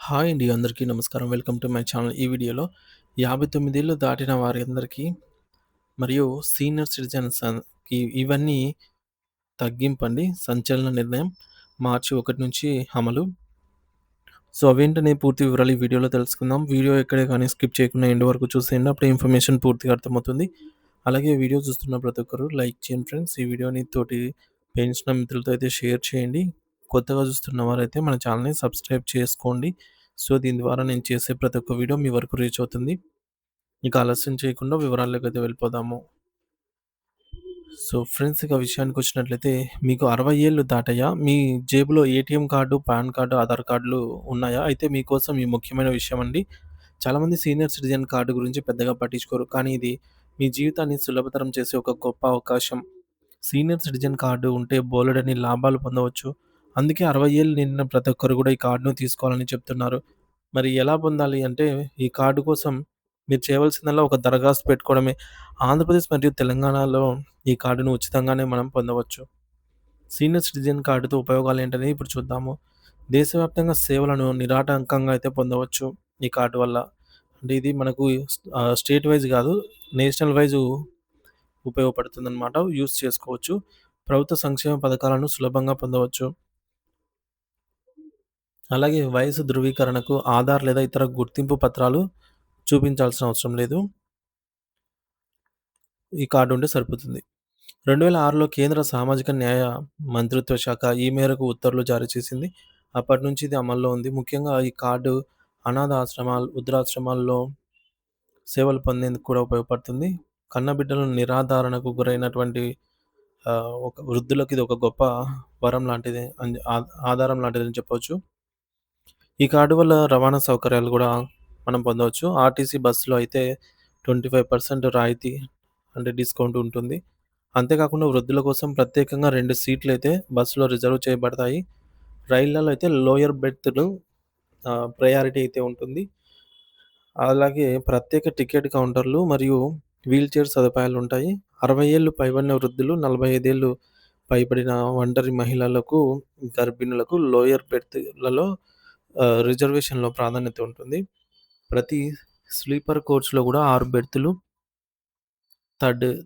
Hi అండి. అందరికీ నమస్కారం. Welcome to my channel. ఈ వీడియోలో 59 ఏళ్ళు దాటిన వారందరికీ మరియు సీనియర్ సిటిజన్స్‌కి ఇవన్నీ తగ్గింపండి. సంచలన నిర్ణయం మార్చి 1 నుంచి అమలు. సో, అవేంటనే పూర్తి వివరాలు ఈ వీడియోలో తెలుసుకుందాం. వీడియో ఎక్కడే గాని స్కిప్ చేయకుండా ఎండ్ వరకు చూసేయండి. అప్పుడే ఇన్ఫర్మేషన్ పూర్తిగా అర్థమవుతుంది. అలాగే వీడియో చూస్తున్న ప్రతి ఒక్కరు లైక్ చేయండి ఫ్రెండ్స్. ఈ వీడియోని తోటి పెంచిన మిత్రులతో అయితే షేర్ చేయండి. కొత్తగా చూస్తున్న వారైతే మన ఛానల్‌ని సబ్స్క్రైబ్ చేసుకోండి. సో, దీని ద్వారా నేను చేసే ప్రతి ఒక్క వీడియో మీ వరకు రీచ్ అవుతుంది. ఇక ఆలస్యం చేయకుండా వివరాల్లోకైతే వెళ్ళిపోదాము. సో, ఫ్రెండ్స్ ఇక విషయానికొచ్చినట్లయితే మీకు 60 ఏళ్ళు దాటాయా? మీ జేబులో ATM card, pan card, Aadhaar కార్డులు ఉన్నాయా? అయితే మీకోసం ఈ ముఖ్యమైన విషయం అండి. చాలామంది సీనియర్ సిటిజన్ కార్డ్ గురించి పెద్దగా పట్టించుకోరు. కానీ ఇది మీ జీవితాన్ని సులభతరం చేసే ఒక గొప్ప అవకాశం. సీనియర్ సిటిజన్ కార్డ్ ఉంటే బోలెడన్ని లాభాలు పొందవచ్చు. అందుకే 60 ఏళ్ళు నిండిన ప్రతి ఒక్కరు కూడా ఈ కార్డ్‌ను తీసుకోవాలని చెప్తున్నారు. మరి ఎలా పొందాలి అంటే ఈ కార్డ్ కోసం మీరు చేయవలసిందల్లా ఒక దరఖాస్తు పెట్టుకోవడమే. ఆంధ్రప్రదేశ్ మరియు తెలంగాణలో ఈ కార్డ్‌ను ఉచితంగానే మనం పొందవచ్చు. సీనియర్ సిటిజన్ కార్డ్‌తో ఉపయోగాలేంటనేది ఇప్పుడు చూద్దాము. దేశవ్యాప్తంగా సేవలను నిరాటంకంగా అయితే పొందవచ్చు ఈ కార్డ్ వల్ల. అంటే ఇది మనకు స్టేట్ వైస్ గాదు, నేషనల్ వైజు ఉపయోగపడుతుందనమాట. యూజ్ చేసుకోవచ్చు. ప్రభుత్వ సంక్షేమ పథకాలను సులభంగా పొందవచ్చు. అలాగే వయసు ధృవీకరణకు ఆధార్ లేదా ఇతర గుర్తింపు పత్రాలు చూపించాల్సిన అవసరం లేదు. ఈ కార్డ్ ఉంటే సరిపోతుంది. 2006లో కేంద్ర సామాజిక న్యాయ మంత్రిత్వ శాఖ ఈ మేరకు ఉత్తర్వులు జారీ చేసింది. అప్పటినుంచి ఇది అమల్లో ఉంది. ముఖ్యంగా ఈ కార్డు అనాథ ఆశ్రమాలు, వృద్ధాశ్రమాల్లో సేవలు పొందేందుకు కూడా ఉపయోగపడుతుంది. కన్నబిడ్డలు నిరాధారణకు గురైనటువంటి ఒక వృద్ధులకు ఇది ఒక గొప్ప వరం లాంటిది ఆధారం లాంటిదని చెప్పవచ్చు. ఈ కార్డు వల్ల రవాణా సౌకర్యాలు గూడా మనం పొందవచ్చు. ఆర్టీసీ బస్సులో అయితే 25% రాయితీ అంటే డిస్కౌంట్ ఉంటుంది. అంతేకాకుండా వృద్ధుల కోసం ప్రత్యేకంగా 2 సీట్లయితే బస్సులో రిజర్వ్ చేయబడతాయి. రైళ్లలో అయితే లోయర్ బెర్తులు ప్రయారిటీ అయితే ఉంటుంది. అలాగే ప్రత్యేక టికెట్ కౌంటర్లు మరియు వీల్‌చైర్ సదుపాయాలుంటాయి. 60 ఏళ్ళు పైబడిన వృద్ధులు, 45 ఏళ్ళు పైబడిన ఒంటరి మహిళలకు, గర్భిణులకు లోయర్ బెర్తులలో రిజర్వేషన్‌లో ప్రాధాన్యత ఉంటుంది. ప్రతి స్లీపర్ కోచ్‌లో గూడా 6 బెర్తులు,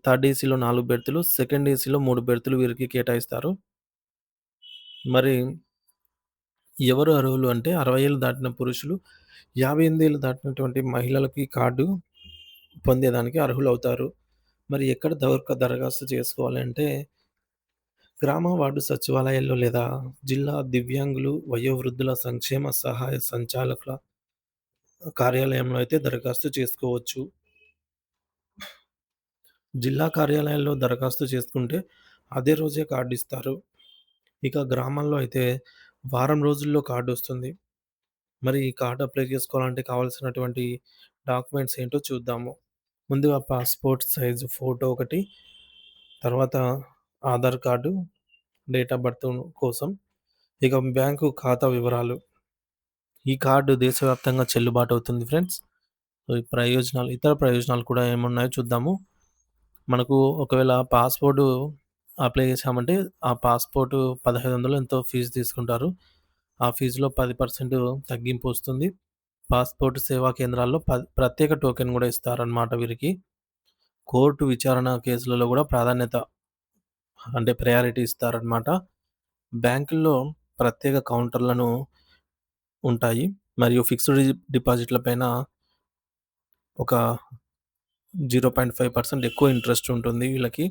థర్డ్ ఏసీలో 4 బెర్తులు, సెకండ్ ఏసీలో 3 బెర్తులు వీరికి కేటాయిస్తారు. మరి ఎవరు అర్హులు అంటే 60 ఏళ్ళు దాటిన పురుషులు, 58 ఏళ్ళు దాటినటువంటి మహిళలకి కార్డు పొందేదానికి అర్హులవుతారు. మరి ఎక్కడ దరఖాస్తు చేసుకోవాలి అంటే గ్రామ వార్డు సచివాలయాల్లో లేదా జిల్లా దివ్యాంగులు, వయోవృద్ధుల సంక్షేమ సహాయ సంచాలకుల కార్యాలయంలో అయితే దరఖాస్తు చేసుకోవచ్చు. జిల్లా కార్యాలయాల్లో దరఖాస్తు చేసుకుంటే అదే రోజే కార్డ్ ఇస్తారు. ఇక గ్రామాల్లో అయితే వారం రోజుల్లో కార్డొస్తుంది. మరి ఈ కార్డ్ అప్లై చేసుకోవాలంటే కావాల్సినటువంటి డాక్యుమెంట్స్ ఏంటో చూద్దాము. ముందుగా పాస్‌పోర్ట్ సైజు ఫోటో ఒకటి, తర్వాత Aadhaar card, date of birth కోసం, ఇక బ్యాంకు ఖాతా వివరాలు. ఈ కార్డ్ దేశవ్యాప్తంగా చెల్లుబాటు అవుతుంది ఫ్రెండ్స్. సో, ఈ ప్రయోజనాలు ఇతర ప్రయోజనాలు కూడా ఏమున్నాయో చూద్దాము. మనకు ఒకవేళ పాస్‌పోర్టు అప్లై చేశామంటే, ఆ పాస్‌పోర్టు 1500 ఎంతో ఫీజు తీసుకుంటారు. ఆ ఫీజులో 10% తగ్గింపు వస్తుంది. పాస్‌పోర్ట్ సేవా కేంద్రాల్లో ప్రత్యేక టోకెన్ గూడా ఇస్తారనమాట వీరికి. కోర్టు విచారణ కేసులలో గూడా ప్రాధాన్యత అంటే ప్రయారిటీ ఇస్తారనమాట. బ్యాంకుల్లో ప్రత్యేక కౌంటర్‌లను ఉంటాయి. మరియు ఫిక్స్డ్ డిపాజిట్‌ల పైన ఒక 0.5% ఎక్కువ ఇంట్రెస్ట్ ఉంటుంది వీళ్ళకి.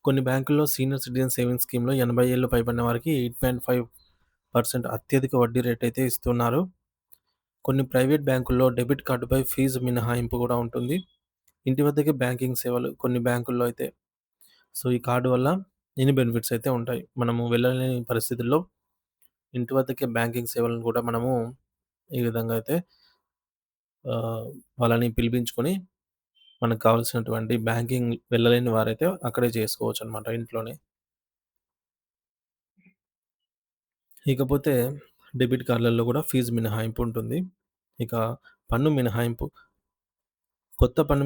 కొన్ని బ్యాంకుల్లో సీనియర్ సిటిజన్ సేవింగ్స్ స్కీమ్‌లో 80 ఏళ్లు పైబడిన వారికి 8.5% అత్యధిక వడ్డీ రేట్ అయితే ఇస్తున్నారు. కొన్ని ప్రైవేట్ బ్యాంకుల్లో డెబిట్ కార్డుపై ఫీజు మినహాయింపు కూడా ఉంటుంది. ఇంటి వద్దకే బ్యాంకింగ్ సేవలు కొన్ని బ్యాంకుల్లో అయితే. సో, ఈ కార్డ్ వల్ల ఇన్ని బెనిఫిట్స్ అయితే ఉంటాయి. మనము వెళ్ళలేని పరిస్థితుల్లో ఇంటి వద్దకే బ్యాంకింగ్ సేవలను కూడా మనము ఈ విధంగా అయితే ఆహ్, వాళ్ళని పిలిపించుకొని మనకు కావాల్సినటువంటి బ్యాంకింగ్ వెళ్ళలేని వారైతే అక్కడే చేసుకోవచ్చనమాట ఇంట్లోనే. ఇకపోతే డెబిట్ కార్డ్‌లలో కూడా ఫీజు మినహాయింపు ఉంటుంది. ఇక పన్ను మినహాయింపు. కొత్త పన్ను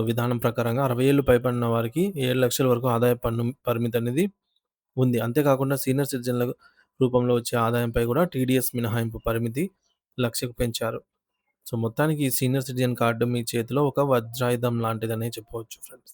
విధానం ప్రకారంగా 60 ఏళ్ళు పైబడిన వారికి 7,00,000 వరకు ఆదాయ పన్ను పరిమితి అనేది ఉంది. అంతేకాకుండా సీనియర్ సిటిజన్‌ల రూపంలో వచ్చే ఆదాయంపై కూడా టీడీఎస్ మినహాయింపు పరిమితి లక్షకు పెంచారు. సో, మొత్తానికి ఈ సీనియర్ సిటిజన్ కార్డ్ మీ చేతిలో ఒక వజ్రాయుధం లాంటిదనే చెప్పవచ్చు ఫ్రెండ్స్.